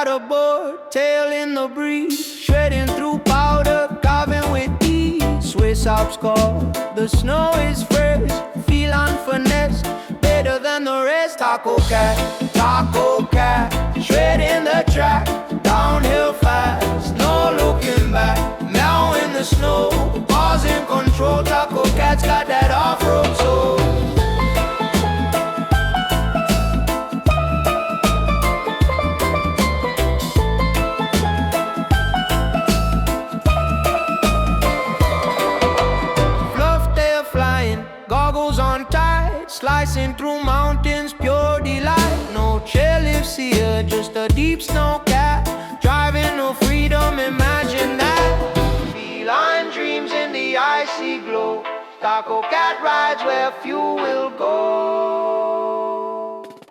paddleboard, tail in the breeze, shredding through powder, carving with ease. Swiss Alps call, the snow is fresh, feline finesse, better than the rest. TacoCat, TacoCat, shredding the track, downhill fast, no looking back. Now in the snow, bars in control. TacoCat's got that off-road soul. Goggles on tight, slicing through mountains, pure delight. No chairlifts here, just a deep snow cat, driving no freedom, imagine that. Feline dreams in the icy glow. TacoCat rides where few will go.